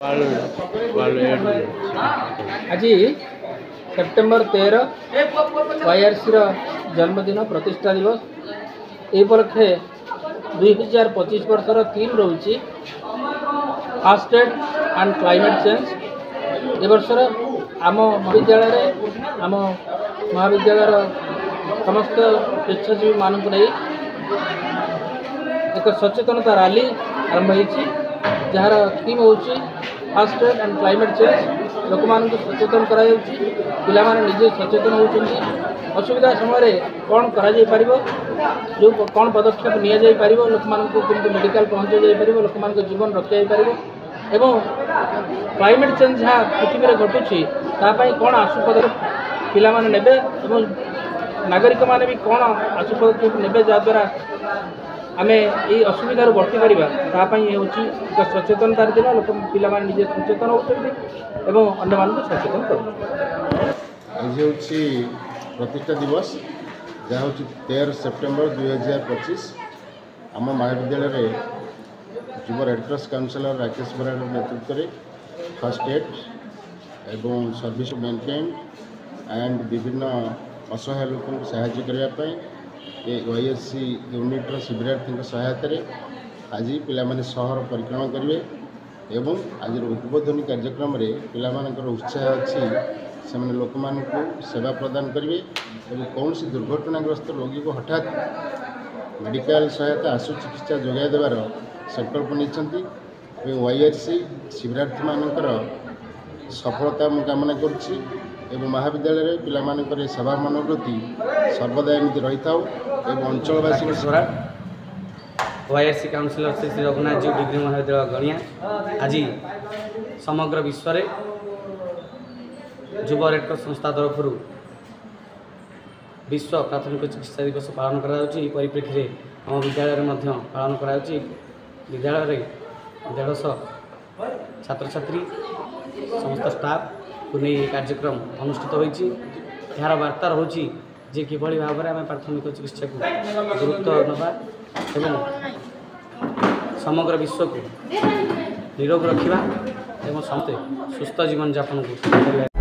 आज September 13 YRC जन्मदिन प्रतिष्ठा दिवस ये उपलक्षे 2025 वर्षर थीम रोचे फास्टेड एंड क्लाइमेट चेंज। ए वर्षर आम महाविद्यालय समस्त स्वेच्छासेवी मानक नहीं एक सचेतनता रैली आरंभ होती जार थीम हूँ फास्टेड एंड क्लाइमेट चेंज। लोक मान सचेतन करा पिला माने निजे सचेतन होती असुविधा समय कौन करा जो कौन पदक्षेप नि लोक मान मेडिकल पहुँचा जापर लोक मान जीवन रखा जापर एवं क्लाइमेट चेंज जहाँ पृथ्वी में घटुची कौन आशु पदक्षेप पिला माने नेबे एवं नागरिक माने भी कौन आशु पदक्षेप नेबे जहाद्वारा आमे ये असुविधार बर्ती पारिबा हूँ एक सचेतनतार दिन लोक पिला माने निजे सचेतन होती एवं अन्य मानक सचेतन कर प्रतिष्ठा दिवस जहाँ हूँ 13 सेप्टेम्बर 2025 आम महाविद्यालय युव रेडक्रॉस काउंसिलर राकेश बराड़ नेतृत्व में फर्स्ट एड एवं सर्विस मेंटेन एंड विभिन्न असहाय लोक साहाय्य करने YSC यूनिट्र शिविरार्थी सहायता आज पिलामाने सहर परिक्रमा करेंगे एवं आज उद्बोधनी कार्यक्रम में पिलामानकर उत्साह अच्छी से लोक मानक सेवा प्रदान करेंगे और कौन सी दुर्घटनाग्रस्त रोगी को हठात मेडिकल सहायता आशु चिकित्सा जोगाई देवार संकल्प नहीं YRC शिविरार्थी मानकर सफलता कामना करुच्ची एवं महाविद्यालय पिलामानकर सेवा मनोवृत्ति सर्वदा एमती रही था एवं अंचलवासी YRC councillor Shri Raghunath ji degree महाविद्यालय गणिया आज समग्र विश्व में युव रेडक्रॉस संस्था तरफ विश्व प्राथमिक चिकित्सा दिवस पालन परिप्रेक्षी में आम विद्यालय में पालन कर विद्यालय 150 छात्र छात्री समस्त स्टाफ को नहीं कार्यक्रम अनुष्ठित होती यार वार्ता रोचे जे किभली भाव में आम प्राथमिक चिकित्सा को गुरुत्व नवा एवं समग्र विश्व को निरोग रखा एवं समस्ते सुस्थ जीवन यापन को